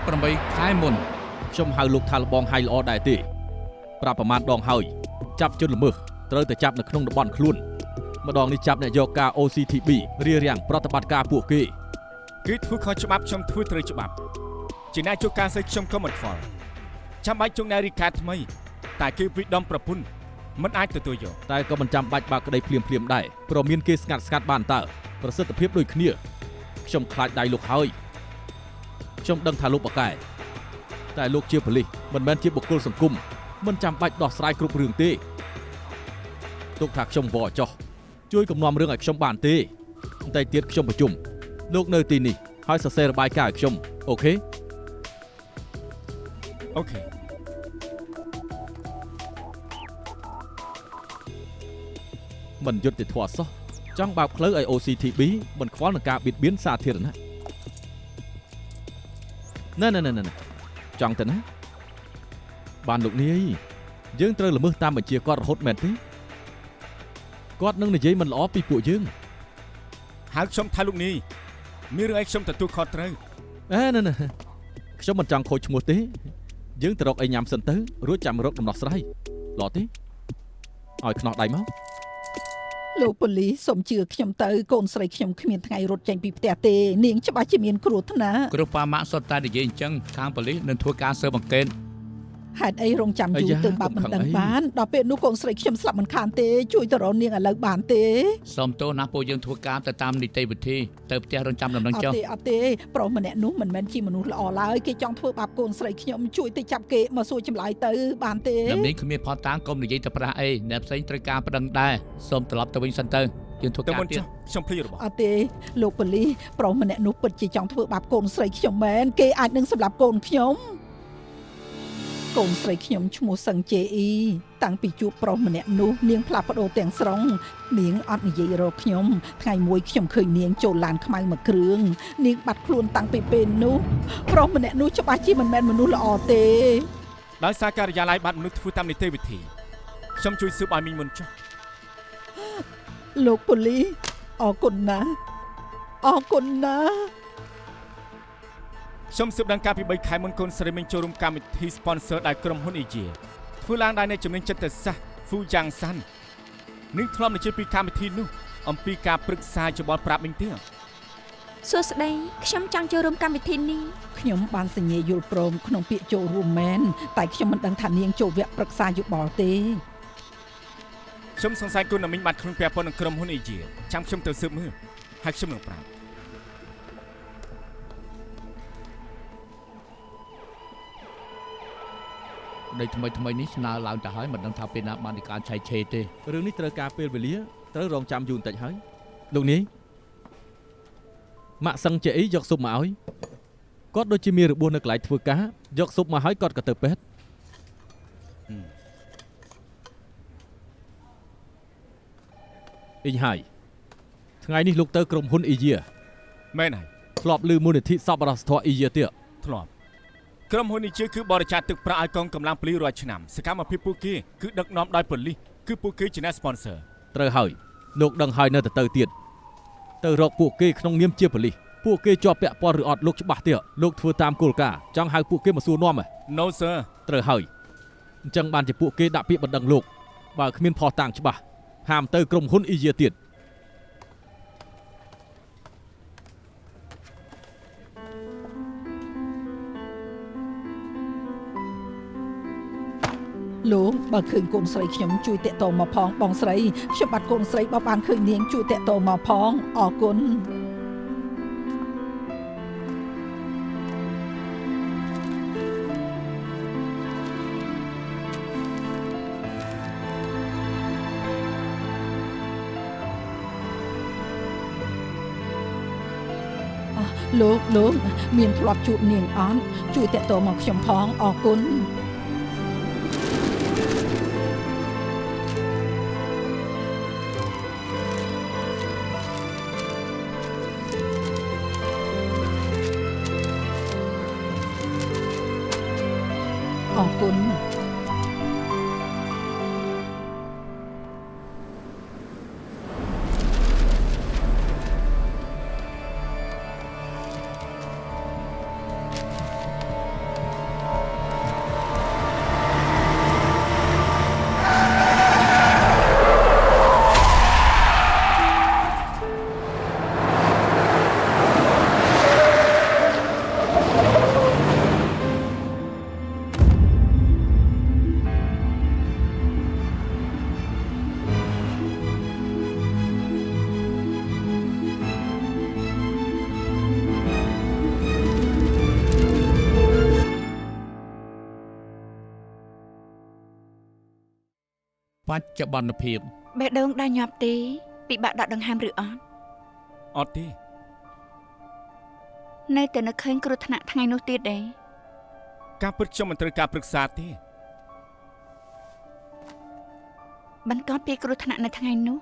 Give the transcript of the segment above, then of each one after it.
8 ខែមុនខ្ញុំហៅលោកថាលបងហៃល្អដែរទេប្រាប់ប្រមាណដងហើយចាប់ជនល្មើសត្រូវតែចាប់នៅក្នុងតំបន់ខ្លួនម្ដងនេះចាប់អ្នកយកការ OCTB រារាំងប្រតិបត្តិការពួកគេធ្វើខុសច្បាប់ខ្ញុំធ្វើត្រូវច្បាប់ជាអ្នកជួបការស្អីខ្ញុំក៏មិនខ្វល់ចាំបាច់ជុំនារីកាថ្មីតែគេវិដំប្រពន្ធមិនអាចទទួលយកតែក៏មិនចាំបាច់បើកក្តីភ្លាមដែរព្រមមានគេស្ងាត់បានតើប្រសិទ្ធភាពដូចគ្នាខ្ញុំខ្លាចដៃលោកហើយខ្ញុំដឹងថាលោកបកកែតែលោកជាប៉ូលីសមិនមែនជាបុគ្គលសង្គមមិនចាំបាច់ដោះស្រាយគ្រប់រឿងទេទុកថាខ្ញុំវល់ចោះជួយកំណំរឿងឲ្យខ្ញុំបានទេតែទៀតខ្ញុំប្រជុំលោកនៅទីនេះហើយសរសេររបាយការណ៍ឲ្យខ្ញុំអូខេមិនយុត្តិធម៌សោះចង់បើកផ្លូវឲ្យ OCTB មិនខ្វល់នឹងការបៀតបៀនសាធារណៈណែចង់ទៅណាបានលោកនាយយើងត្រូវល្មើសតាមបញ្ជាគាត់រហូតមែនទេគាត់នឹងនិយាយមិនល្អពីពួកយើងហៅខ្ញុំថាលោកនាយមានរឿងអីខ្ញុំទទួលខុសត្រូវណែខ្ញុំមិនចង់ខូចឈ្មោះទេយើងទៅរកអីញ៉ាំសិនទៅរួចចាំរកដំណោះស្រាយល្អទេឲ្យខ្នោះដៃមកលោកប៉ូលីសសូមជឿខ្ញុំទៅកូនស្រីខ្ញុំគ្មានថ្ងៃរត់ចេញពីផ្ទះទេនាងច្បាស់ជាមានគ្រោះថ្នាក់គ្រប់ប៉ាម៉ាក់សុទ្ធតែនិយាយអញ្ចឹងខាងប៉ូលីសនឹងធ្វើការស៊ើបអង្កេតហេតុអីរងចាំយូរទើបបាត់មិនដឹងបានដល់ពេលនោះកូនស្រីខ្ញុំស្លាប់មិនខានទេជួយទៅរកនាងឥឡូវបានទេសូមទោសណាពួកយើងធ្វើការទៅតាមនីតិវិធីទៅផ្ទះរងចាំដំណឹងចុះអត់ទេប្រុសម្នាក់នោះមិនមែនជាមនុស្សល្អឡើយគេចង់ធ្វើបាបកូនស្រីខ្ញុំជួយទៅចាប់គេមកសួរចម្លើយទៅបានទេអ្នកនេះគ្មានផតតាំងកុំនិយាយទៅប្រាស់អីអ្នកផ្សេងត្រូវការប្តឹងដែរសូមត្រឡប់ទៅវិញសិនទៅយើងធ្វើការទៀតខ្ញុំភ្លេចរបស់អត់ទេលោកប៉ូលីសប្រុសម្នាក់នោះពិតជាចង់ធ្វើបាបកូនស្រីខ្ញុំមែនគេអាចនឹងសម្លាប់កូនខ្ញុំកូនស្រីខ្ញុំឈ្មោះសឹងជេអ៊ីតាំងពីជួបប្រុសម្នាក់នោះនាងផ្លាស់ប្ដូរទាំងស្រុងនាងអត់និយាយរកខ្ញុំថ្ងៃមួយខ្ញុំឃើញនាងចូលឡានខ្មៅមួយគ្រឿងនាងបាត់ខ្លួនតាំងពីពេលនោះប្រុសម្នាក់នោះច្បាស់ជាមិនមែនមនុស្សល្អទេដោយសារការិយាល័យបាត់មនុស្សធ្វើតាមនីតិវិធីខ្ញុំជួយស៊ើបឲ្យមីងមុនចុះលោកប៉ូលីសអរគុណណាខ្ញុំស៊ើបដឹងការពី3ខែមុនកូនស្រីមីងចូលរួមកម្មវិធី sponsor ដោយក្រុមហ៊ុន EJ ធ្វើឡើងដោយអ្នកជំនាញចិត្តសាស្ត្រ Fu Yang San នឹងធ្លាប់និយាយពីកម្មវិធីនោះអំពីការប្រឹក្សាយោបល់ប្រាប់មីងទៀតសួស្តីខ្ញុំចង់ចូលរួមកម្មវិធីនេះខ្ញុំបានសញ្ញាយល់ព្រមក្នុងពាក្យចូលរួមមែនតែខ្ញុំមិនដឹងថានាងចូលវគ្គប្រឹក្សាយោបល់ទេខ្ញុំសង្ស័យគុណមីងបាត់ខ្លួនពាក់ព័ន្ធនឹងក្រុមហ៊ុន EJ ចាំខ្ញុំទៅស៊ើបមើលហើយខ្ញុំនឹងប្រាប់ដីថ្មីនេះស្នើឡើងទៅហើយមិនដឹងថាពេលណាបាននៃការឆែកឆេរទេរឿងនេះត្រូវការពេលវេលាត្រូវរងចាំយូរបន្តិចហើយលោកនាយម៉ាក់សឹងជាអីយកស៊ុបមកឲ្យគាត់ដូចជាមានរបួសនៅកន្លែងធ្វើការយកស៊ុបមកឲ្យគាត់ក៏ទៅពេទ្យអ៊ីងហើយថ្ងៃនេះលោកទៅក្រុមហ៊ុនអ៊ីយ៉ាមែនហើយធ្លាប់ឮមូលនិធិសប្បុរសធម៌អ៊ីយ៉ាទៀតធ្លាប់ក្រុមហ៊ុននេះគឺបរិច្ចាគទឹកប្រាក់ឲ្យកងកម្លាំងប៉ូលីសរាល់ឆ្នាំសកម្មភាពពួកគេគឺដឹកនាំដោយប៉ូលីសគឺពួកគេជាអ្នក sponsor ត្រូវហើយលោកដឹងហើយនៅទៅទៀតទៅរកពួកគេក្នុងនាមជាប៉ូលីសពួកគេជាប់ពាក់ព័ន្ធឬអត់លោកច្បាស់ទៀតលោកធ្វើតាមគោលការណ៍ចង់ហៅពួកគេមកសួរនាំ No sir ត្រូវហើយអញ្ចឹងបានជាពួកគេដាក់ពាក្យបណ្ដឹងលោកបើគ្មានផុសតាំងច្បាស់ហាមទៅក្រុមហ៊ុនអ៊ីយ៉ាទៀតលោកបើឃើញកូនស្រីខ្ញុំជួយតាក់ទងមកផងបងស្រីខ្ញុំបាត់កូនស្រីបើបានឃើញនាងជួយតាក់ទងមកផងអរគុណលោកមានធ្លាប់ជួបនាងអត់ជួយតាក់ទងមកខ្ញុំផងអរគុណអរគុណ បច្ចុប្បន្នភាព បេះដូងដែលញាប់ទេពិបាកដកដង្ហើមឬអត់ អត់ទេ នៅតែនឹកឃើញគ្រោះថ្នាក់ថ្ងៃនោះទៀតដែរ ការពិតខ្ញុំមិនត្រូវការប្រឹក្សាទេ បន្ទាប់ពីគ្រោះថ្នាក់នៅថ្ងៃនោះ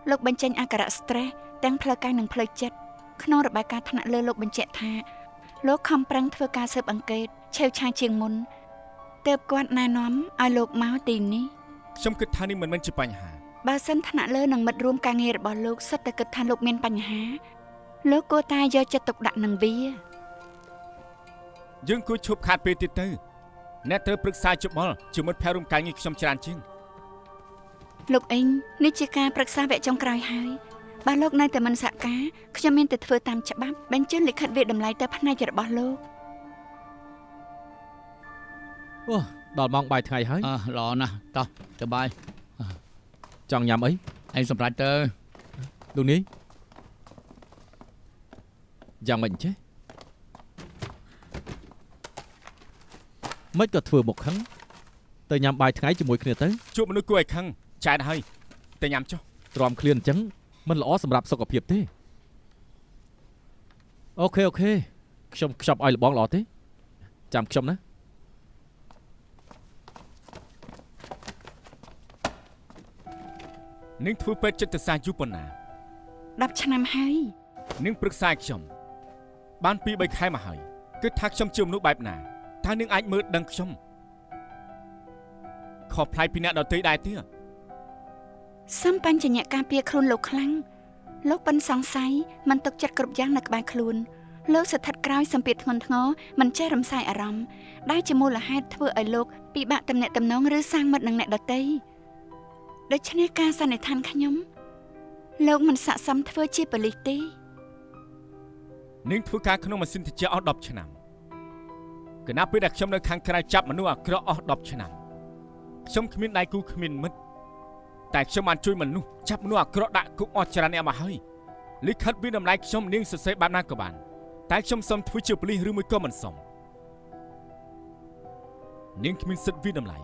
លោកបញ្ចេញអាការៈ stress ទាំងផ្លូវកាយនិងផ្លូវចិត្តក្នុងរបាយការណ៍ថ្នាក់លើលោកបញ្ជាក់ថាលោកខំប្រឹងធ្វើការស៊ើបអង្កេតឆេវឆាយជាងមុនទើបគាត់ណែនាំឲ្យលោកមកទីនេះ ខ្ញុំគិតថានេះមិនមែនជាបញ្ហា បើសិនថ្នាក់លើនិងមិត្តរួមការងាររបស់លោកសុទ្ធតែគិតថាលោកមានបញ្ហាលោកគួរតែយកចិត្តទុកដាក់នឹងវា យើងគួរឈប់ខាតពេលទៀតទៅអ្នកត្រូវប្រឹក្សាយោបល់ជាមិត្តភ័ក្តិរួមការងារខ្ញុំច្រើនជាង លោកអេងនេះជាការប្រឹក្សាវគ្គចុងក្រោយហើយបើលោកនៅតែមិនសហការខ្ញុំមានតែធ្វើតាមច្បាប់បញ្ជូនលិខិតវាតម្លៃទៅផ្នែករបស់លោក អូដល់ម៉ោងបាយថ្ងៃហើយ ល្អណាស់តោះទៅបាយ ចង់ញ៉ាំអី ឯងសម្រាប់ទៅ លោកនេះយ៉ាងមិនចេះមិនក៏ធ្វើមកខឹងទៅញ៉ាំបាយថ្ងៃជាមួយគ្នាទៅ ជួបមនុស្សគួរឲ្យខឹងចែកហើយតែញ៉ាំចុះ ទ្រាំឃ្លានអញ្ចឹងមិនល្អសម្រាប់សុខភាពទេអូខេខ្ញុំខ្ចប់ឲ្យលបងល្អទេចាំខ្ញុំណា នឹងធ្វើពេទ្យចិត្តសាស្ត្រយូរប៉ុណ្ណា 10 ឆ្នាំហើយ នឹងប្រឹក្សាឲ្យខ្ញុំបាន 2-3 ខែមកហើយគិតថាខ្ញុំជាមនុស្សបែបណាតើនឹងអាចមើលដឹងខ្ញុំខុសប្លែកពីអ្នកដទៃដែរទេ សំបញ្ញៈការពារខ្លួនលោកខ្លាំងលោកប៉ិនសង្ស័យមិនទុកចិត្តគ្រប់យ៉ាងនៅក្បែរខ្លួនលោកស្ថិតក្រោយសម្ពាធធ្ងន់ធ្ងរមិនចេះរំសាយអារម្មណ៍ដែលជាមូលហេតុធ្វើឲ្យលោកពិបាកទំនាក់ទំនងឬសាងមិត្តនឹងអ្នកដទៃដូច្នេះការសន្និដ្ឋានខ្ញុំលោកមិនស័ក្តិសមធ្វើជាប៉ូលីសទេ នឹងធ្វើការក្នុងម៉ាស៊ីនត្រជាក់អស់10ឆ្នាំគណៈពេលដែលខ្ញុំនៅខាងក្រៅចាប់មនុស្សអាក្រក់អស់10ឆ្នាំខ្ញុំគ្មានដៃគូគ្មានមិត្តតែខ្ញុំបានជួយមនុស្សចាប់មនុស្សអាក្រក់ដាក់គុកអស់ច្រើនអ្នកមកហើយលិខិតវាតម្លៃខ្ញុំនាងសរសេរបែបណាក៏បានតែខ្ញុំសុំធ្វើជាប៉ូលីសឬមួយក៏មិនសុំនាងគ្មានសិទ្ធិវាតម្លៃ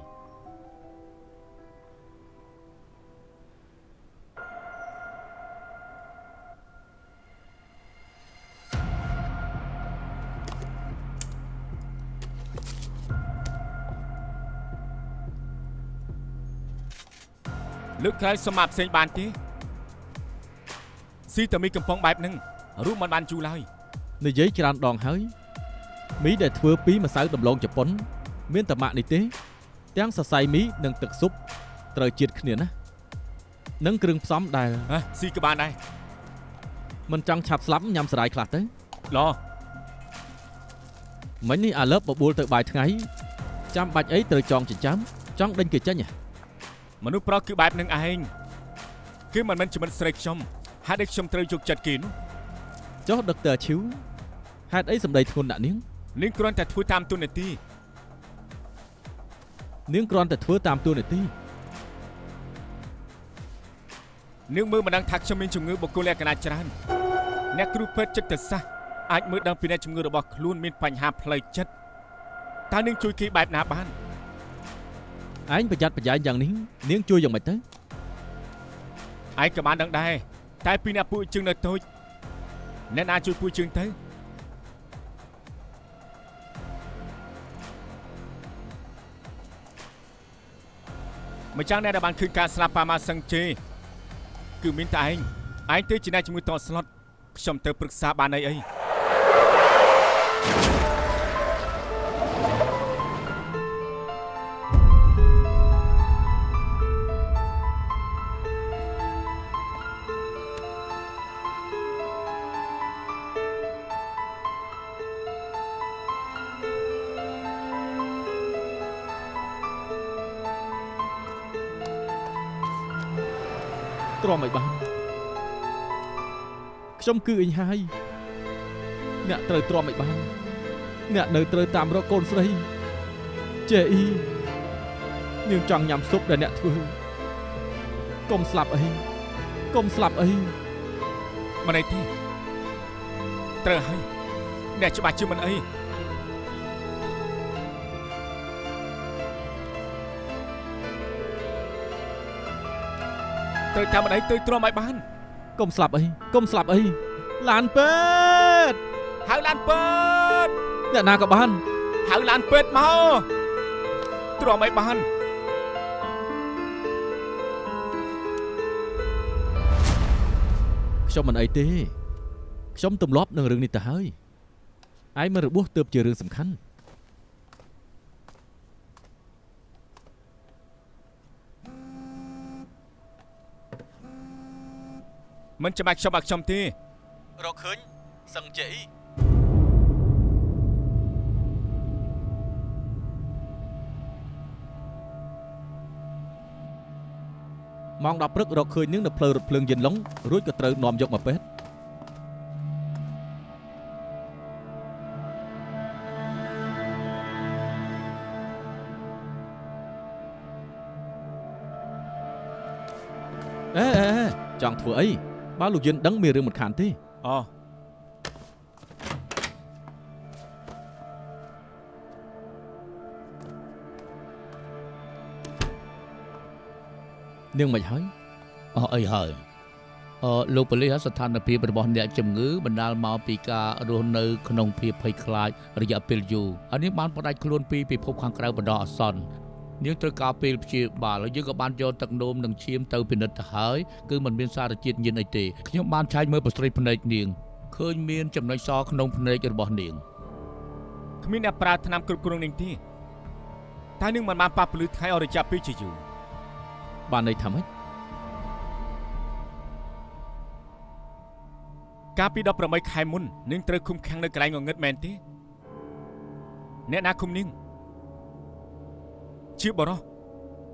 លើកក្រោយសមត្ថផ្សេងបានទេស៊ីតែមីកំប៉ុងបែបហ្នឹងរូបមិនបានជូរឡើយ និយាយច្រើនដងហើយមីដែលធ្វើពីម្សៅដំឡូងជប៉ុនមានតែម៉ាក់នេះទេទាំងសរសៃមីនិងទឹកស៊ុបត្រូវជាតិគ្នាណានិងគ្រឿងផ្សំដែល ស៊ីក៏បានដែរ មិនចង់ឆាប់ស្លាប់ញ៉ាំសារាយខ្លះទៅ ឡោ មិញនេះអាលើបបបួលទៅបាយថ្ងៃចាំបាច់អីត្រូវចងចិញ្ចើមចង់ដេញគេចេញ មនុស្សប្រុសគឺបែបហ្នឹងឯងគឺមិនមែនជាមិត្តស្រីខ្ញុំហេតុអីខ្ញុំត្រូវយកចិត្តគេនោះ ចុះដុកទ័រឈីវហេតុអីសម្ដីធ្ងន់ដាក់នាង នាងគ្រាន់តែធ្វើតាមទូនាទី នាងគ្រាន់តែធ្វើតាមតួនាទី នាងមើលមិនដឹងថាខ្ញុំមានជំងឺបុគ្គលិកលក្ខណៈច្រើនអ្នកគ្រូពេទ្យចិត្តសាស្ត្រអាចមើលដឹងពីអ្នកជំងឺរបស់ខ្លួនមានបញ្ហាផ្លូវចិត្តតើនាងជួយគេបែបណាបាន ឯងប្រយ័ត្នប្រយែងយ៉ាងនេះនាងជួយយ៉ាងម៉េចទៅ ឯងក៏បានដឹងដែរតែពីអ្នកពួកជើងនៅតូចអ្នកណាជួយពួកជើងទៅម្យ៉ាងអ្នកដែលបានឃើញការស្លាប់ប៉ាម៉ាសឹងជេគឺមានតែឯងទៅជាអ្នកជំងឺតស្លុតខ្ញុំទៅប្រឹក្សាបានអី ទ្រាំឲ្យបានខ្ញុំគឺអ៊ីងហើយអ្នកត្រូវទ្រាំឲ្យបានអ្នកនៅត្រូវតាមរកកូនស្រីជេអ៊ីនាងចង់ញ៉ាំស៊ុបដែលអ្នកធ្វើកុំស្លាប់អី មិនអីទេត្រូវហើយអ្នកច្បាស់ជាមិនអី អ ត្រូវតាមអីទៅទ្រាំឲ្យបានក ុំស្លាប់អីឡានពេទ្យ ហៅឡានពេទ្យ អ្នកណាក៏បាន ហៅឡានពេទ្យមកទ្រាំឲ្យបាន ខ្ញុំមិនអីទេខ្ញុំទម្លាប់នឹងរឿងនេះទៅហើយឯងមិនរបួសទើបជារឿងសំខាន់ មិនចាំបាច់ខ្ញុំទេ រកឃើញសឹងជ័យម៉ោង 10 ព្រឹករកឃើញនឹងនៅផ្លូវរថភ្លើងយិនឡុងរួចក៏ត្រូវនាំយកមកពេទ្យអេចង់ធ្វើអីបើលោកយិនដឹងមានរឿងមិនខានទេ អូ នាងមិនហើយ អស់អីហើយលោកប៉ូលីសស្ថានភាពរបស់អ្នកជំងឺបណ្ដាលមកពីការរស់នៅក្នុងភាពភ័យខ្លាចរយៈពេលយូរអានេះបានផ្ដាច់ខ្លួនពីពិភពខាងក្រៅបណ្ដោះអាសន្ននាងត្រូវការពេលព្យាបាលហើយយើងក៏បានយកទឹកនោមនិងឈាមទៅពិនិត្យទៅហើយគឺมันមានសារជាតិញៀនអីទេខ្ញុំបានឆែកមើលប្រស្រីភ្នែកនាងឃើញមានចំណុចសក្នុងភ្នែករបស់នាង គ្មានអ្នកប្រើថ្នាំគ្រប់គ្រងនាងទេតែនាងមិនបានប៉ះពលឺថ្ងៃអស់រយៈពេលជាយូរ បានន័យថាម៉េច កាលពី18ខែមុននាងត្រូវឃុំឃាំងនៅកន្លែងងងឹតមែនទេអ្នកណាឃុំនាងជាបរោះ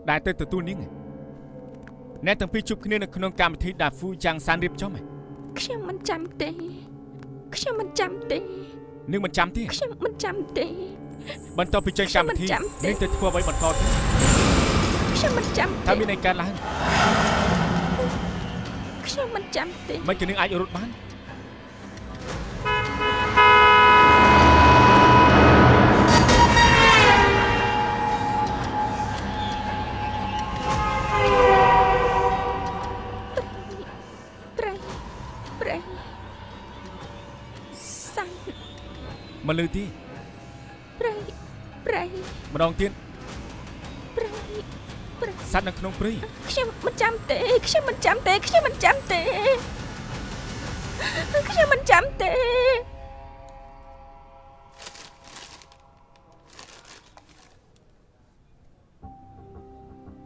ដែលទៅទទួលនាងអ្នកទាំងពីរជួបគ្នានៅក្នុងកម្មវិធីដែលហ្វូយ៉ាងសានរៀបចំ ខ្ញុំមិនចាំទេខ្ញុំមិនចាំទេ នាងមិនចាំទេ ខ្ញុំមិនចាំទេ បន្ទាប់ពីចេញកម្មវិធីនាងទៅធ្វើអ្វីបន្តទៀត ខ្ញុំមិនចាំ ថា ទេ មានអីកើតឡើង ខ្ញុំមិនចាំទេ មិនក៏នាងអាចរត់បាន ប្រៃសាំ មកលើទី ប្រៃ ម្ដងទៀត ប្រៃ សត្វនៅក្នុងព្រៃ ខ្ញុំមិនចាំទេខ្ញុំមិនចាំទេខ្ញុំមិនចាំទេខ្ញុំមិនចាំទេ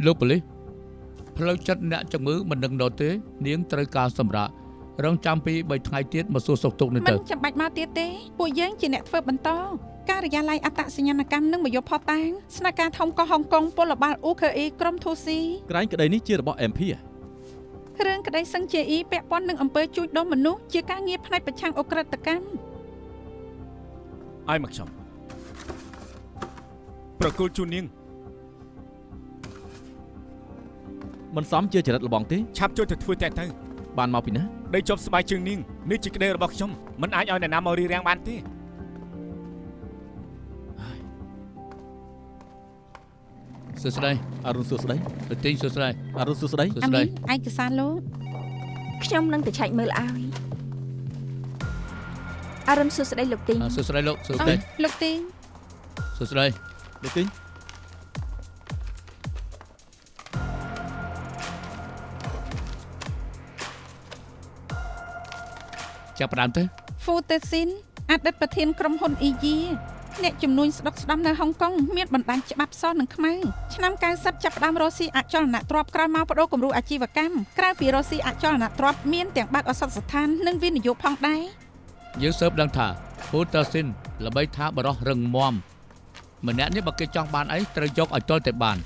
លោកប៉ូលីសផ្លូវចិត្តអ្នកជំងឺមិនដឹងដល់ទេនាងត្រូវការសម្រាប់រងចាំពី3ថ្ងៃទៀតមកសួរសុខទុក្ខនេះ មិន ទៅ ចាំបាច់មកទៀតទេពួកយើងជាអ្នកធ្វើបន្តការិយាល័យអត្តសញ្ញាណកម្មនឹងមកយកផតតាំងស្នាក់ការធំកោះហុងកុងពលបាល UKE ក្រុមធូស៊ី ក្រែងក្តីនេះជារបស់ MP រឿងក្តីសឹងជាអ៊ីពាក់ព័ន្ធនឹងអំពើជួញដូរមនុស្សជាការងារផ្នែកប្រឆាំងអ ுக ្រិតកម្ម ឲ្យមកខ្ញុំប្រគល់ជូននាង មិនសមជាចរិតលបងទេ ឆាប់ជួយទៅធ្វើតែទៅ បានមកពីណា ដីជប់ស្បាយជើងនាងនេះជាក្តីរបស់ខ្ញុំមិនអាចឲ្យអ្នកណាមករៀបរៀងបានទេ សួស្តី អរុនសួស្តី លោកទីងសួស្តី អរុនសួស្តី សួ អា ស្តី នេះឯកសារលោក ខ្ញុំនឹងទៅឆែកមើលឲ្យអរុនសួស្តីលោកទីង សួស្តីលោកសួស្តី លោកទីង សួស្តី លោកទីង ចាប់ផ្ដើមទៅ ហ្វូតេស៊ីនអតីតប្រធានក្រុមហ៊ុនអ៊ីយីអ្នកជំនួញស្ដុកស្ដំនៅហុងកុងមានបណ្ដាញច្បាប់សនិងខ្មៅឆ្នាំ90ចាប់ផ្ដើមរកស៊ីអចលនទ្រព្យក្រោយមកបដូរគំរូអាជីវកម្មក្រៅពីរកស៊ីអចលនទ្រព្យមានទាំងបើកឱសថស្ថាននិងវិនិយោគផងដែរ យើងស៊ើបដឹងថាពូតាស៊ីនល្បីថាបរោះរឹងមាំម្នាក់នេះបើគេចង់បានអីត្រូវយកឲ្យទាល់តែបាន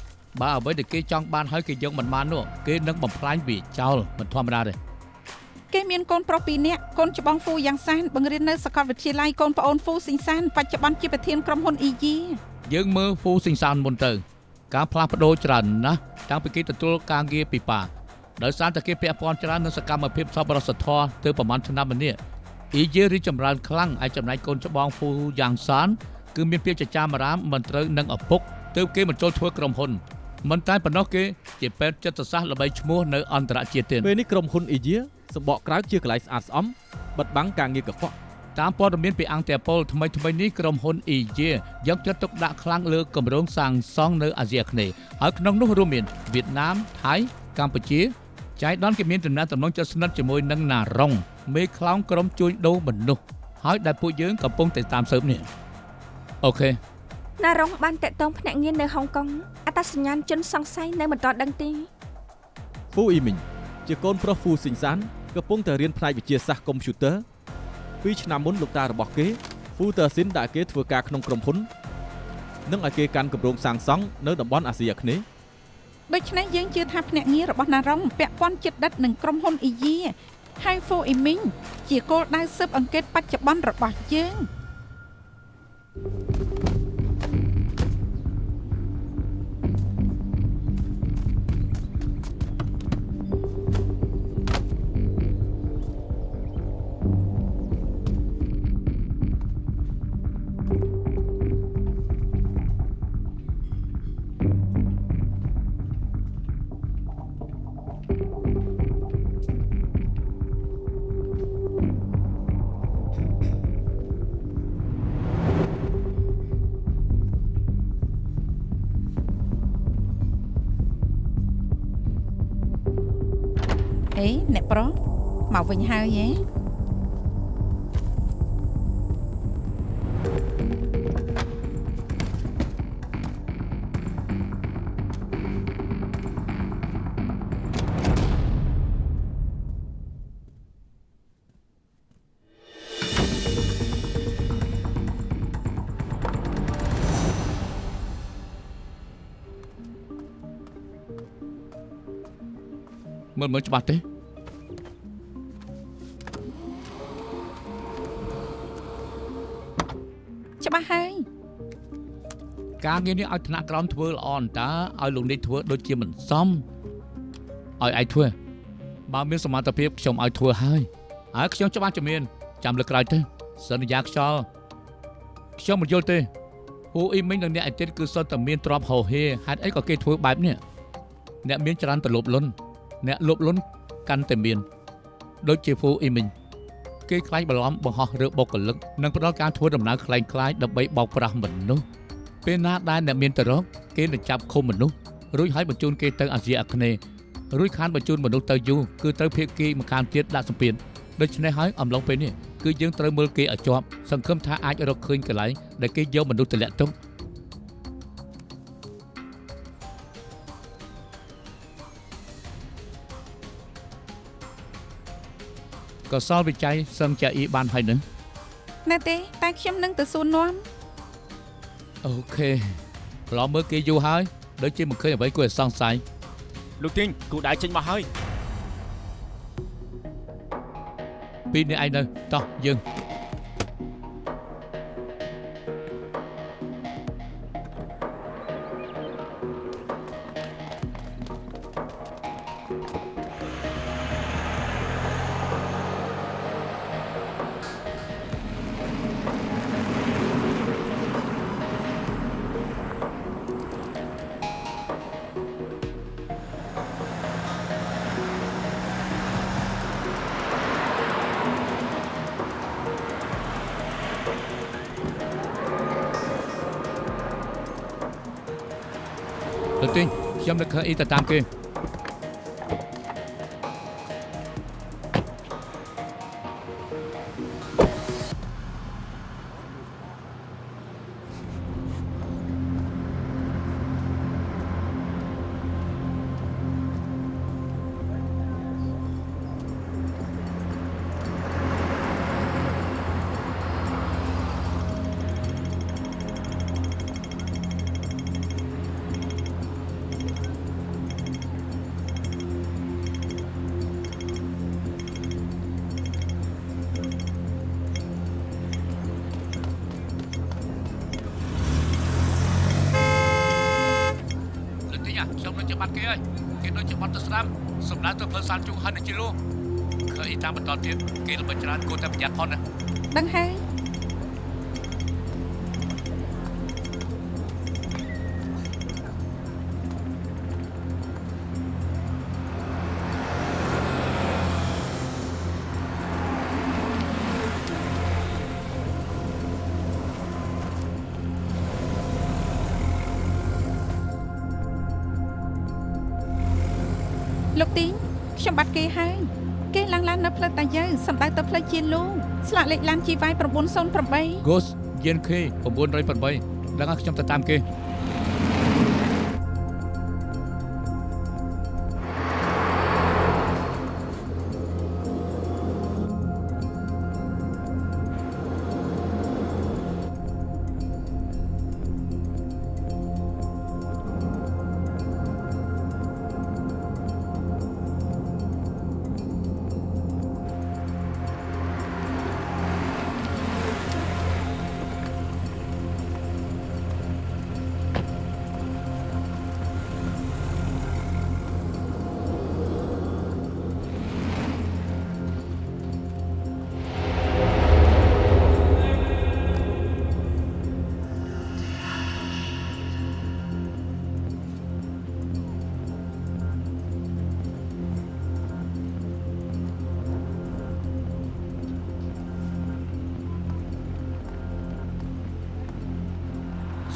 បើអ្វីដែលគេចង់បានហើយគេយកមិនបាននោះគេនឹងបំផ្លាញវាចោលមិនធម្មតាទេ គេមានកូនប្រុស2នាក់កូនច្បងហ្វូយ៉ាងសានបង្រៀននៅសាកលវិទ្យាល័យកូនប្អូនហ្វូស៊ីងសានបច្ចុប្បន្នជាប្រធានក្រុមហ៊ុនអ៊ីយី យើងមើលហ្វូស៊ីងសានមុនទៅការផ្លាស់ប្ដូរច្រើនណាស់តាំងពីគេទទួលការងារពីប៉ាដោយសារតែគេពាក់ព័ន្ធច្រើននឹងសកម្មភាពសប្បុរសធម៌ទៅប្រហែលឆ្នាំម្នាក់អ៊ីយីរីចម្រើនខ្លាំងឲ្យចំណែកកូនច្បងហ្វូយ៉ាងសានគឺមានភាពចចាមអារាមមិនត្រូវនឹងឪពុកទើបគេបញ្ចូលធ្វើក្រុមហ៊ុន មិនតែប៉ុណ្ណោះគេជាពេទ្យចិត្តសាស្ត្រល្បីឈ្មោះនៅអន្តរជាតិទៀត ពេលនេះក្រុមហ៊ុនអ៊ីជាសម្បកក្រៅជាកន្លែងស្អាតស្អំបិទបាំងការងារកខ្វក់ តាមព័ត៌មានពីអង្គការពលថ្មីនេះក្រុមហ៊ុន EJ យកចិត្តទុកដាក់ខ្លាំងលើគម្រោងសាងសង់នៅអាស៊ីអាគ្នេយ៍ហើយក្នុងនោះរួមមានវៀតណាមថៃកម្ពុជាចៃដន្យគេមានដំណើរទំនងជិតស្និទ្ធជាមួយនឹងណារុងមេខ្លោងក្រុមជួញដូរមនុស្សហើយដែលពួកយើងកំពុងតែតាមស៊ើបនេះអូខេ ណារុងបានតាក់ទងភ្នាក់ងារនៅហុងកុងអត្តសញ្ញាណជនសង្ស័យនៅមិនទាន់ដឹងទេ ហ្វូអ៊ីមីងជាកូនប្រុសហ្វូស៊ីងសានកំពុងតែរៀនផ្នែកវិទ្យាសាស្ត្រកុំព្យូទ័រ 2 ឆ្នាំមុនលោកតារបស់គេហ្វូតឺស៊ីនដាក់គេធ្វើការក្នុងក្រុមហ៊ុននិងឲ្យគេកាន់គម្រោងសាងសង់នៅតំបន់អាស៊ីអាគ្នេយ៍ ដូច្នេះយើងជឿថាភ្នាក់ងាររបស់ណារុងពាក់ព័ន្ធជិតដិតនឹងក្រុមហ៊ុនអ៊ីយ៉ាហើយហ្វូអ៊ីមីងជាគោលដៅស៊ើបអង្កេតបច្ចុប្បន្នរបស់យើង អេអ្នកប្រុសមកវិញហើយហ៎ មើលច្បាស់ទេ ច្បាស់ហើយ ការងារនេះឲ្យថ្នាក់ក្រោមធ្វើល្អអន្តើឲ្យលោកនេះធ្វើដូចជាមិនសមឲ្យឯងធ្វើបើមានសមត្ថភាពខ្ញុំឲ្យធ្វើហើយខ្ញុំច្បាស់ជំនាញចាំលើកក្រោយទៅសន្យាខ្យល់ខ្ញុំមិនយល់ទេហូអ៊ីមីងនិងអ្នកឯទៀតគឺសុទ្ធតែមានទ្រព្យហោហែហេតុអីក៏គេធ្វើបែបនេះអ្នកមានច្រើនទៅលោភលន់អ្នកលោភលន់កាន់តែមានដូចជាហ្វូអ៊ីមីងគេខ្លាចបន្លំបង្ហោះរើបុគ្គលិកនិងផ្ដល់ការធ្វើដំណើរខ្លែងខ្លាយដើម្បីបោកប្រាស់មនុស្សពេលណាដែលអ្នកមានទៅរកគេនឹងចាប់ឃុំមនុស្សរួចហើយបញ្ជូនគេទៅអាស៊ីអាគ្នេយ៍រួចខានបញ្ជូនមនុស្សទៅយូរគឺត្រូវភាគីម្ខាងទៀតដាក់សម្ពាធដូច្នេះហើយអំឡុងពេលនេះគឺយើងត្រូវមើលគេឲ្យជាប់សង្ឃឹមថាអាចរកឃើញកន្លែងដែលគេយកមនុស្សទម្លាក់ទុកក៏សល់វិច័យសឹងចាអ៊ីបានហើយនឹង ណែទេតែខ្ញុំនឹងទៅសួរនាំ អូខេប្រឡំមើលគេយូរហើយដូចជាមិនឃើញអ្វីគួរឲ្យសង្ស័យ លោកទីងគូដៅចេញមកហើយ ពីរនេះឯងនៅតោះយើង លោកទីងខ្ញុំនឹកឃើញអ៊ីទៅតាមគេ ខ្ញុំនឹងច្បាត់គេហើយគេដូចជាបាត់ទៅស្ដាប់សម្រាប់ទៅផ្លូវសានជុកហើយនឹងជាលូឃើញតាមបន្តទៀតគេល្បិចច្រើនគួរតែប្រយ័ត្នផងណា ដឹងហើយ អ លោកទីងខ្ញុំបាត់គេហើយគេឡើងឡាននៅផ្លូវតាយើសម្ដៅទៅផ្លូវជាលូស្លាកលេខឡាន GY 908 Ghost YNK 908ដឹងថាខ្ញុំទៅតាមគេ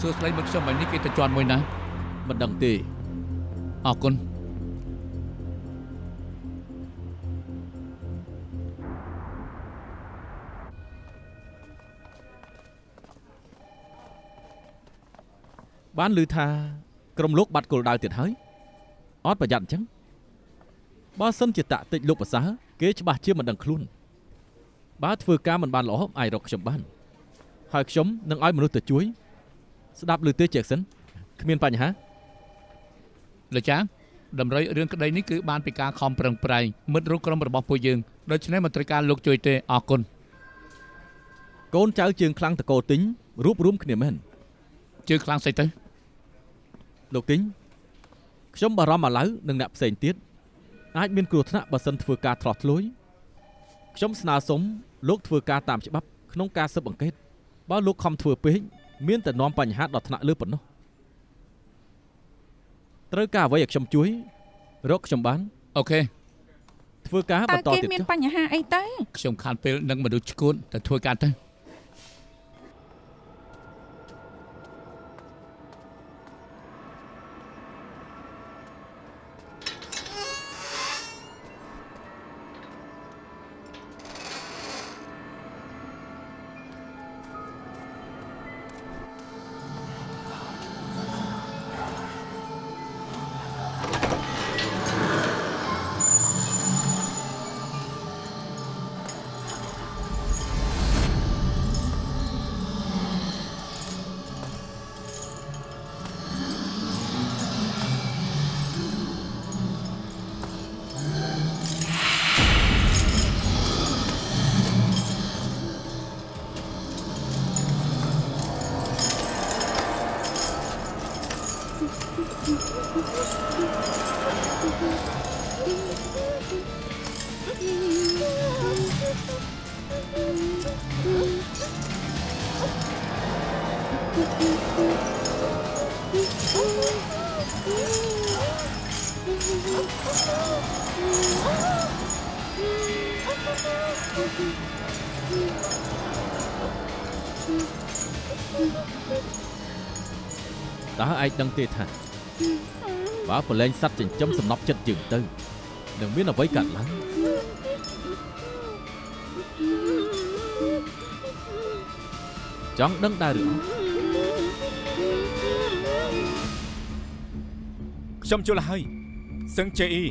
សួស្ដីមកខ្ញុំថ្ងៃនេះគេទៅជន់មួយណា មិនដឹងទេ អរគុណ បានឮថាក្រុមលោកបាត់គោលដៅទៀតហើយអត់ប្រយ័ត្នអញ្ចឹងបើសិនជាតាក់តិចលោកប្រសើរគេច្បាស់ជាមិនដឹងខ្លួនបើធ្វើការមិនបានល្អអាចរកខ្ញុំបានហើយខ្ញុំនឹងឲ្យមនុស្សទៅជួយស្ដាប់ឮទេជែកសិនគ្មានបញ្ហា លោកចាងតម្រុយរឿងក្តីនេះគឺបានពីការខំប្រឹងប្រែងមិត្តរួមក្រុមរបស់ពួកយើងដូច្នេះមិនត្រូវការលោកជួយទេអរគុណ កូនចៅជើងខ្លាំងតកោទិញរួបរวมគ្នាមែន ជឿខ្លាំងស្អីទៅ លោកទិញខ្ញុំបារម្ភឥឡូវនឹងអ្នកផ្សេងទៀតអាចមានគ្រោះថ្នាក់បើសិនធ្វើការឆ្លោះឆ្លួយខ្ញុំស្នើសុំលោកធ្វើការតាមច្បាប់ក្នុងការស៊ើបអង្កេតបើលោកខំធ្វើពេកមានតែនាំបញ្ហាដល់ថ្នាក់លើប៉ុណ្ណោះត្រូវការអ្វីឲ្យខ្ញុំជួយរកខ្ញុំបាន អូខេ ធ្វើការបន្តទៀត គេមាន ចុះ បញ្ហាអីទៅ ខ្ញុំខានពេលនឹងមនុស្សឈួនទៅធ្វើការទៅ តើឯងដឹងទេថាបើប្រឡែងសัตว์ចិញ្ចឹមសំណប់ចិត្តយើងទៅនឹងមានអ្វីកើតឡើងចង់ដឹងដែរឬអត់ ខ្ញុំជល់ហើយសឹង JE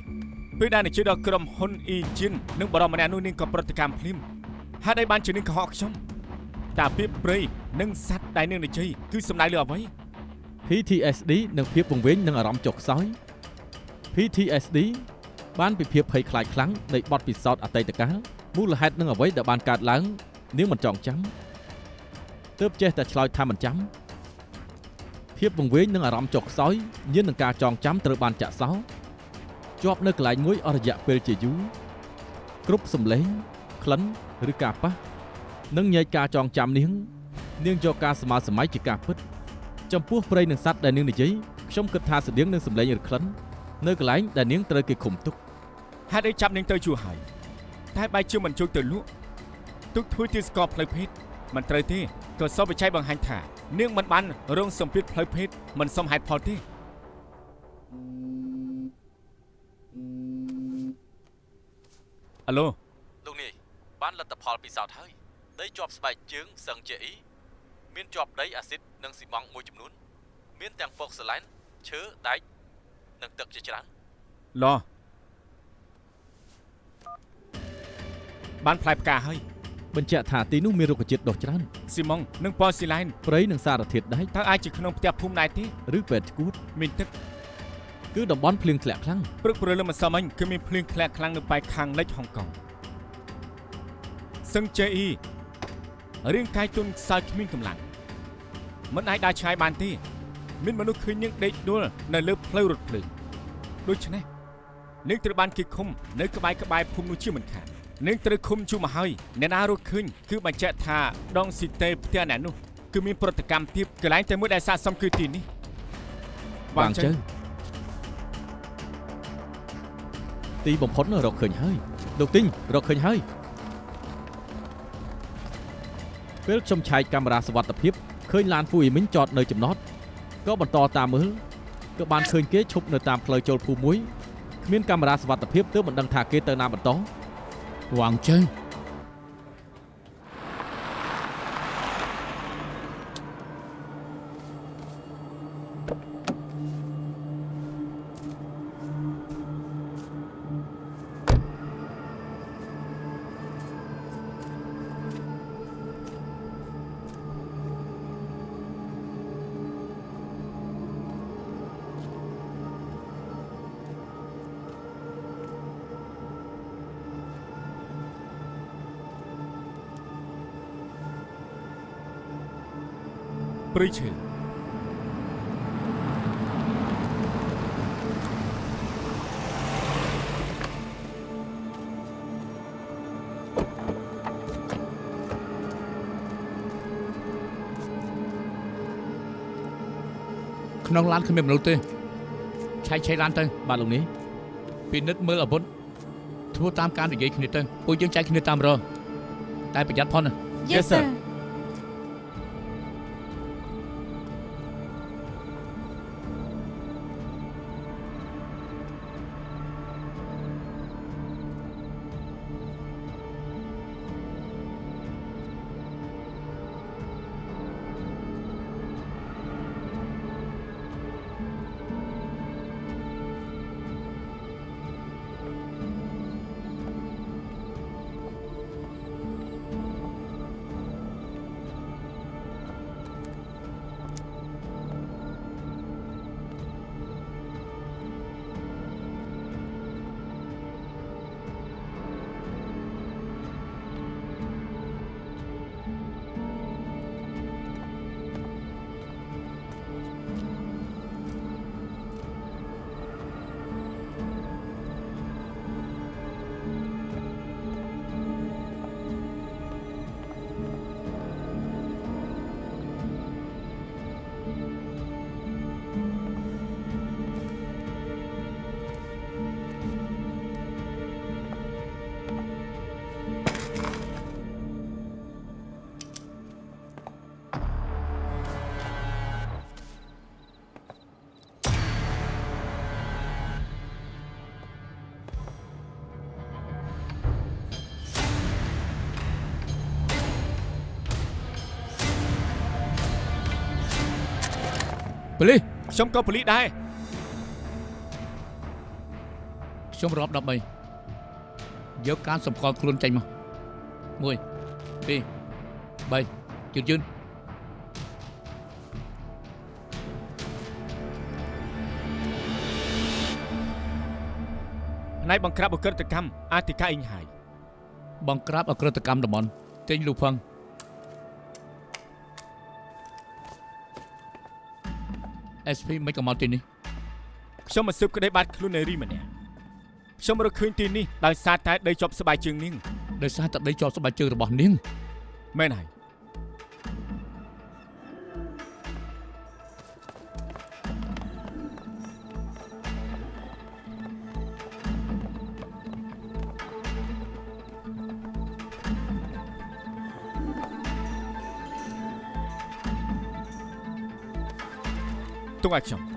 ពេលដែលនិយាយដល់ក្រុមហ៊ុន Engine និងបរិមម្នាក់នោះនាងក៏ប្រតិកម្មភ្លាមហេតុអីបានជានាងកុហកខ្ញុំតាពីព្រៃនិងសัตว์ដែលនាងនិយាយគឺសំដៅលើអ្វី PTSD និងភាពវង្វេងនិងអារម្មណ៍ចុកខ្សោយ PTSD បានពីភាពភ័យខ្លាចខ្លាំងនៃបទពិសោធន៍អតីតកាលមូលហេតុនឹងអ្វីដែលបានកើតឡើងនាងមិនចងចាំទើបចេះតែឆ្លើយថាមិនចាំភាពវង្វេងនិងអារម្មណ៍ចុកខ្សោយញៀននឹងការចងចាំត្រូវបានចាក់សោជាប់នៅកន្លែងមួយអស់រយៈពេលជាយូរគ្រប់សម្លេងក្លិនឬការប៉ះនិងញែកការចងចាំនាងយកការស្មើសម័យជាការពិតចំពោះព្រៃនិងសត្វដែលនាងនិយាយខ្ញុំគិតថាស្តៀងនឹងសម្លេងឬក្លិននៅកន្លែងដែលនាងត្រូវគេឃុំទុក ហេតុអីចាប់នាងទៅជួហើយតែបែរជាមិនជួយទៅលក់ទុកធ្វើជាស្កបផ្លូវភេទមិនត្រូវទេក៏សពវិច័យបង្ហាញថានាងមិនបានរងសម្ពាធផ្លូវភេទមិនសមហេតុផលទេ អាឡូ លោកនាយបានលទ្ធផលពិសោធន៍ហើយដីជាប់ស្បែកជើងសឹងជាអ៊ីមានជាប់ដីអាស៊ីតនិងស៊ីម៉ង់មួយចំនួនមានទាំងពកសឡែនឈើដែកនិងទឹកជាច្រើន ឡោបានផ្លែផ្កាហើយ បញ្ជាក់ថាទីនោះមានរុក្ខជាតិដុះច្រើន ស៊ីម៉ុងនិងប៉ូស៊ីឡែន ព្រៃនិងសារធាតុដែក តើអាចជាក្នុងផ្ទះភូមិដែរទេ ឬពេទ្យឈួត មានទឹក គឺតំបន់ភ្លៀងធ្លាក់ខ្លាំង ព្រឹកព្រលឹមម្សិលមិញគឺមានភ្លៀងធ្លាក់ខ្លាំងនៅប៉ែកខាងលិចហុងកុងសឹងជេអ៊ីរាងកាយទន់ខ្សោយគ្មានកម្លាំងមិនអាចដើរឆ្ងាយបានទេមានមនុស្សឃើញនាងដេកដួលនៅលើផ្លូវរថភ្លើងដូច្នេះនាងត្រូវបានគេឃុំនៅក្បែរភូមិនោះជាមិនខាននាងត្រូវឃុំជួមមកហើយអ្នកណារកឃើញគឺបញ្ជាក់ថាដងស៊ីតេផ្ទះអ្នកនោះគឺមានប្រតិកម្មទៀតកន្លែងតែមួយដែលស័ក្តិសមគឺទីនេះ វាងជើទីបំផុតរកឃើញហើយលោកទីងរកឃើញហើយពេលខ្ញុំឆែកកាមេរ៉ាសវត្ថិភាពឃើញឡានហ្វូអ៊ីមីងចតនៅចំណតក៏បន្តតាមមើលក៏បានឃើញគេឈប់នៅតាមផ្លូវចូលភូមិមួយគ្មានកាមេរ៉ាសវត្ថិភាពទើបមិនដឹងថាគេទៅណាបន្ត វាងជើ ព្រៃឈើ ក្នុងឡានគ្មានមនុស្សទេឆែកឡានទៅ បាទលោកនេះ ពិនិត្យមើលអាវុធធ្វើតាមការនិយាយគ្នាទៅពួកយើងចែកគ្នាតាមរតែប្រយ័ត្នផងណា Yes sir ប៉ូលីស ខ្ញុំក៏ប៉ូលីសដែរ ខ្ញុំរាប់13យកការសម្គាល់ខ្លួនចេញមក1 2 3យឺតផ្នែកបង្ក្រាបអក្រិតកម្មអធិការអ៊ីងហាយ បង្ក្រាបអក្រិតកម្មតំបន់ចេញលូផឹង SP មិនក៏មកទីនេះ ខ្ញុំមកស៊ើបក្តីបាត់ខ្លួននារីម្នាក់ខ្ញុំរកឃើញទីនេះដោយសារតែដីជាប់ស្បែកជើងនាង ដោយសារតែដីជាប់ស្បែកជើងរបស់នាង មែនហើយ ទុកឲ្យខ្ញុំ អ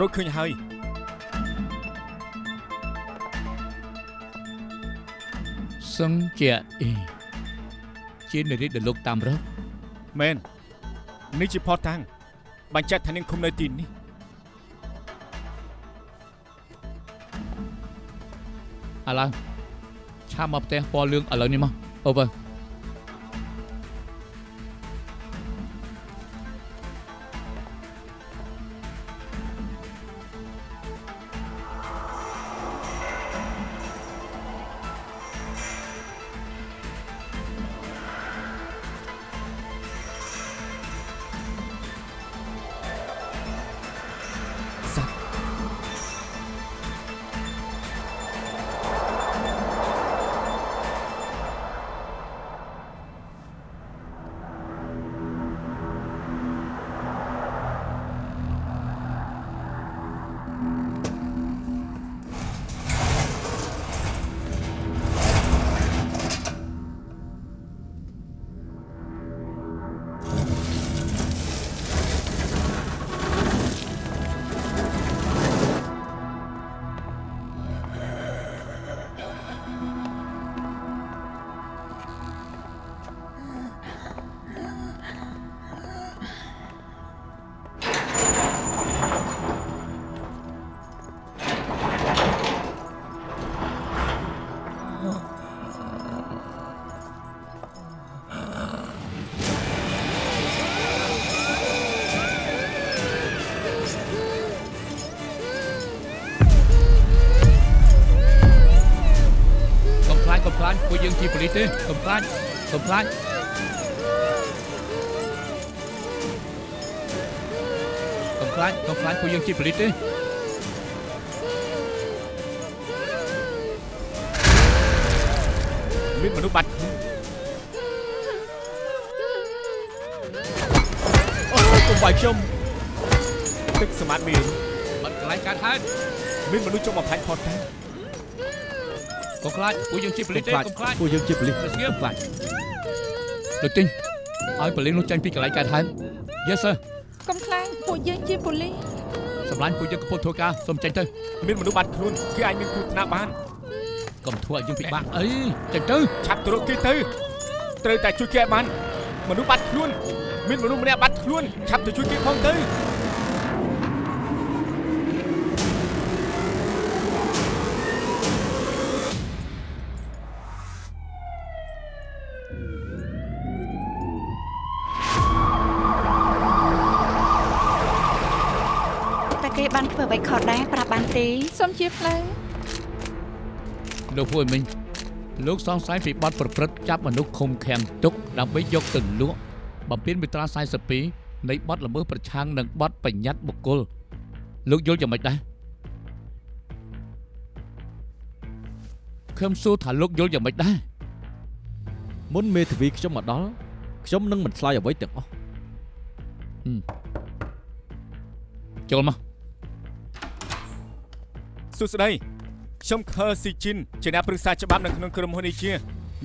រត់ឃើញហើយ សឹងជាអីជានារីដែលលោកតាមរក មែននេះជាផតតាំងបញ្ជាក់ថានាងឃុំនៅទីនេះ ឥឡូវឆាប់មកផ្ទះពណ៌លឿងឥឡូវនេះមកអូវើ កំផ្លាញពួកយើងជាប៉ូលីសទេកំផ្លាញកំផ្លាញពួកយើងជាប៉ូលីសទេ មានមនុស្សបាត់ខ្លួនអូកុំបាយខ្ញុំទឹកសមាធិមាន បាត់កន្លែងកើតហេតុ មានមនុស្សចង់បំផ្លាញផតតាំង កំផ្លាញពួកយើងជាប៉ូលីសទេកំផ្លាញ ពួកយើងជាប៉ូលីស ស្ងៀម ខ្លាច លោកទិញឲ្យប៉ូលីសនោះចាញ់ពីកន្លែងកើតហេតុ Yes sir កុំខ្លាំងពួកយើងជាប៉ូលីស សម្លាញ់ពួកយើងកំពុងធ្វើការសូមចេញទៅ មានមនុស្សបាត់ខ្លួនគេអាចមានគ្រោះថ្នាក់បានក ុំធ្វើឲ្យយើងពិបាកអីចេញទៅ ឆាប់ទៅរកគេទៅត្រូវតែជួយគេឲ្យបានមនុស្សបាត់ខ្លួនមានមនុស្សម្នាក់បាត់ខ្លួនឆាប់ទៅជួយគេផងទៅ តែគេបានធ្វើអ្វីខុសដែរប្រាប់បានទេ សូមជាផ្លូវ លោកពួកមិញលោកសង្ស័យពីបទប្រព្រឹត្តចាប់មនុស្សឃុំឃាំងទុកដើម្បីយកទៅលក់បំពេញមាត្រា42នៃបទល្មើសប្រឆាំងនឹងបទបញ្ញត្តិបុគ្គលលោកយល់យ៉ាងម៉េចដែរខ្ញុំសួរថាលោកយល់យ៉ាងម៉េចដែរ មុនមេធាវីខ្ញុំមកដល់ខ្ញុំនឹងមិនឆ្លើយអ្វីទាំងអស់ ចូលមក សួស្តីខ្ញុំខើស៊ីជីនជាអ្នកប្រឹក្សាច្បាប់នៅក្នុងក្រុមហ៊ុននេះជា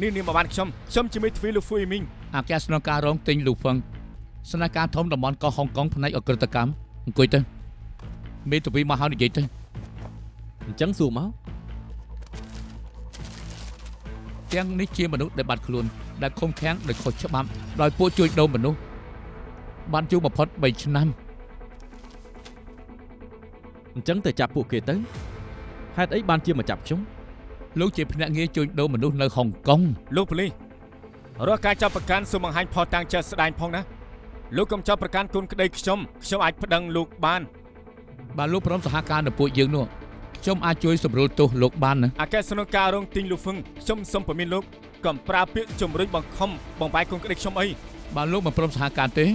នេះនាមបានខ្ញុំជាមេធាវីលោកហ្វ៊ុយមីង អគ្គស្នងការរងទិញលូហ្វឹងស្នងការធំតំបន់កោះហុងកុងផ្នែកអក្រិតកម្មអង្គុយទៅមេធាវីមកហើយនិយាយទៅ អញ្ចឹងសួរមក ទាំងនេះជាមនុស្សដែលបាត់ខ្លួនដែលឃុំឃាំងដោយខុសច្បាប់ដោយពួកជួយដូរមនុស្សបានយូរបំផុត3ឆ្នាំ អញ្ចឹងទៅចាប់ពួកគេទៅហេតុអីបានជាមកចាប់ខ្ញុំ លោកជាភ្នាក់ងារជួញដូរមនុស្សនៅហុងកុង លោកប៉ូលីសរាល់ការចាប់ប្រកាន់សូមបង្ហាញផតតាំងជាក់ស្ដែងផងណាលោកកុំចាប់ប្រកាន់គុណក្តីខ្ញុំអាចប្តឹងលោកបាន បើលោកព្រមសហការនឹងពួកយើងនោះខ្ញុំអាចជួយសម្រួលទោសលោកបានណា អគ្គស្នងការរងទិញលូហ្វឹងខ្ញុំសូមពមៀនលោកកុំប្រើពាក្យជំរុញបង្ខំបំបាយគុណក្តីខ្ញុំអី បើលោកមិនព្រមសហការទេ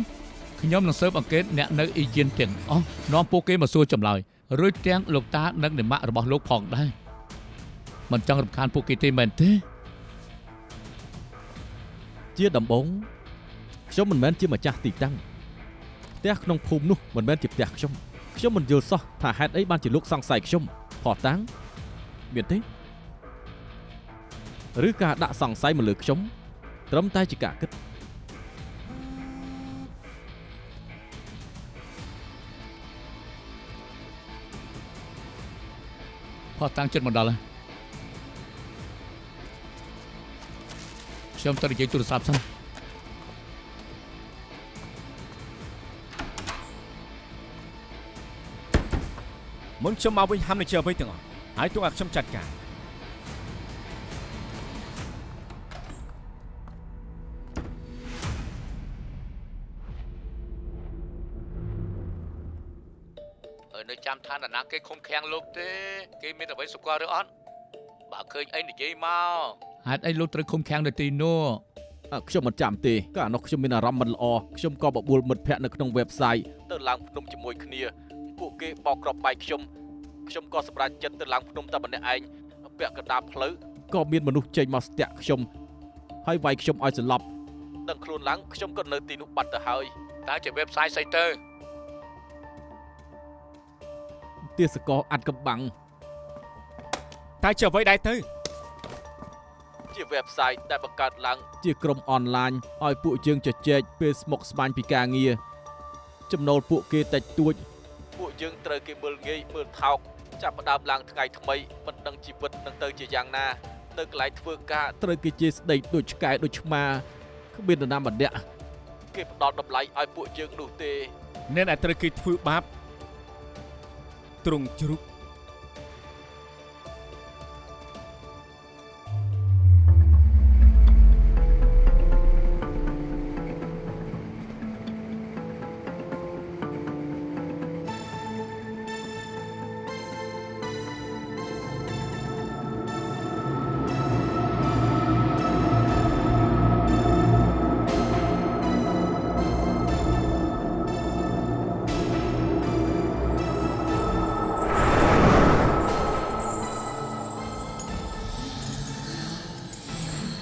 ខ្ញុំនឹងស៊ើបអង្កេតអ្នកនៅអ៊ីយៀនទាំងអស់នាំពួកគេមកសួរចម្លើយរួចទាំងលោកតានិងនិមៈរបស់លោកផងដែរមិនចង់រំខានពួកគេទេមែនទេ ជាដំបូងខ្ញុំមិនមែនជាម្ចាស់ទីតាំងផ្ទះក្នុងភូមិនោះមិនមែនជាផ្ទះខ្ញុំមិនយល់សោះថាហេតុអីបានជាលោកសង្ស័យខ្ញុំផតតាំងមានទេឬការដាក់សង្ស័យមកលើខ្ញុំត្រឹមតែជាការគិត អ ផោះតាំងចិត្តមកដល់ហើយខ្ញុំទៅនិយាយទូរស័ព្ទសិនមុនខ្ញុំមកវិញហាំនឹងជាអ្វីទាំងអស់ហើយទុកឲ្យខ្ញុំចាត់ការនៅចាំឋានណាគេឃុំឃាំងលោកទេគេមានអ្វីសុខឬអត់បើឃើញអីនិយាយមកហេតុអីលោកត្រូវឃុំឃាំងនៅទីនោះ ខ្ញុំមិនចាំទេកាលនោះខ្ញុំមានអារម្មណ៍មិនល្អខ្ញុំក៏បបួលមិត្តភ័ក្តិនៅក្នុង website ទៅឡើងភ្នំជាមួយគ្នាពួកគេបោកគ្រាប់បែកខ្ញុំក៏សម្រេចចិត្តទៅឡើងភ្នំតែម្នាក់ឯងពាក់កណ្ដាលផ្លូវក៏មានមនុស្សចេញមកស្ទាក់ខ្ញុំហើយវាយខ្ញុំឲ្យសន្លប់ដឹងខ្លួនឡើងខ្ញុំក៏នៅទីនោះបាត់ទៅហើយ តើជា website ស្អីទៅ ទេសកលអាត់កំបាំង តែជាអ្វីដែរទៅ ជា website ដែលបង្កើតឡើងជាក្រុមអនឡាញឲ្យពួកយើងជជែកពេលស្មុគស្មាញពីការងារចំណូលពួកគេតិចតួចពួកយើងត្រូវគេមើលងាយមើលថោកចាប់ផ្ដើមឡើងថ្ងៃថ្មីមិនដឹងជីវិតនឹងទៅជាយ៉ាងណានៅកន្លែងធ្វើការត្រូវគេជេរស្ដីដូចឆ្កែដូចឆ្មាគ្មាននរណាម្នាក់គេផ្ដល់តម្លៃឲ្យពួកយើងនោះទេ អ្នកដែលត្រូវគេធ្វើបាបទ្រង់ជ្រូក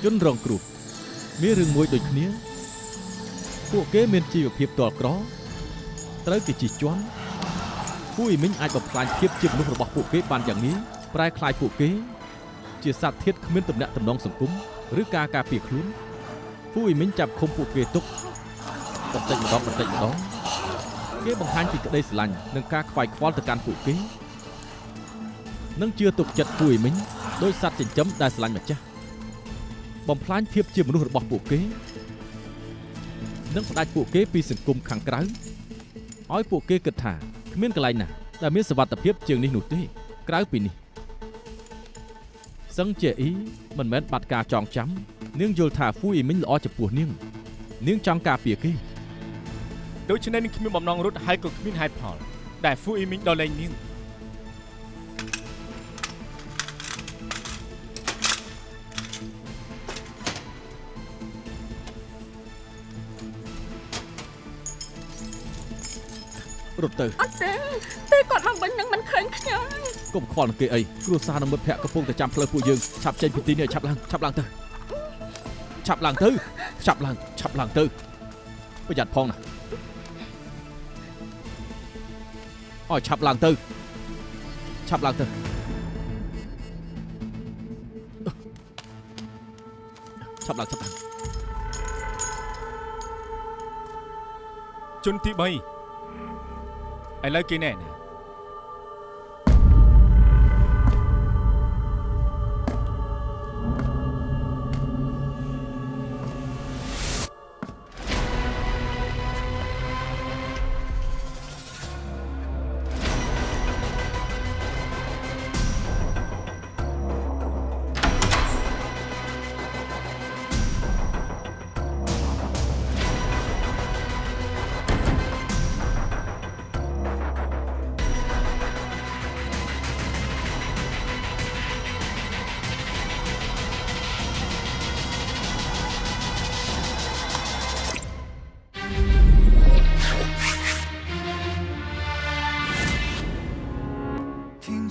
ជនរងគ្រោះមានរឿងមួយដូចគ្នាពួកគេមានជីវភាពតលក្រត្រូវគេជិះជាន់ពួកអ៊ីមីងអាចបំផ្លាញភាពជាមនុស្សរបស់ពួកគេបានយ៉ាងងាយប្រែក្លាយពួកគេជាសត្វធាតុគ្មានទំនាក់ទំនងសង្គមឬការការពារខ្លួនពួកអ៊ីមីងចាប់ឃុំពួកគេទុកបន្តិចម្ដងគេបង្ហាញពីក្តីស្រឡាញ់និងការខ្វាយខ្វល់ទៅកាន់ពួកគេនិងជឿទុកចិត្តពួកអ៊ីមីងដោយសត្វចិញ្ចឹមដែលស្រឡាញ់ម្ចាស់បំផ្លាញភាពជាមនុស្សរបស់ពួកគេនិងផ្ដាច់ពួកគេពីសង្គមខាងក្រៅឲ្យពួកគេគិតថាគ្មានកន្លែងណាដែលមានសុវត្ថិភាពជាងនេះនោះទេក្រៅពីនេះសឹងជាអ៊ីមិនមែនបាត់ការចងចាំនាងយល់ថាហ្វូអ៊ីមីងល្អចំពោះនាងចង់ការពារគេ ដូច្នេះនឹងគ្មានបំណងរត់ហើយក៏គ្មានហេតុផលដែលហ្វូអ៊ីមីងដល់លែងនាង រត់ទៅ អត់ទេគាត់មកវិញនឹងមិនឃើញខ្ញុំ កុំខ្វល់នឹងគេអីគ្រួសារនិងមិត្តភ័ក្តិកំពុងតែចាំផ្លូវពួកយើងឆាប់ចេញពីទីនេះឆាប់ឡើងទៅប្រយ័ត្នផងណាអោយឆាប់ឡើងទៅជនទី 3 ឥឡូវគេណែណា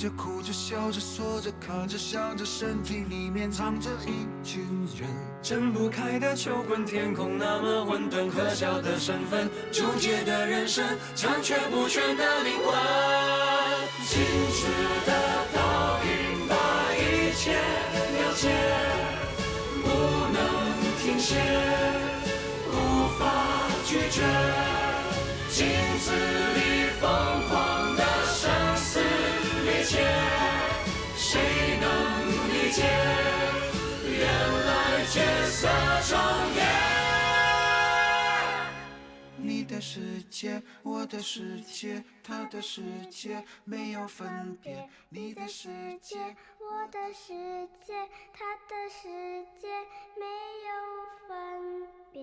着哭着笑着说着看着想着身体里面藏着一群人，睁不开的球滚天空，那么混沌可笑的身份，纠结的人生，残缺不全的灵魂，静止的倒影把一切了解，不能停歇，无法拒绝，镜子里疯狂的生死。世的世界，我的世界，他的世界没有分别。你的世界，我的世界，他的世界没有分别。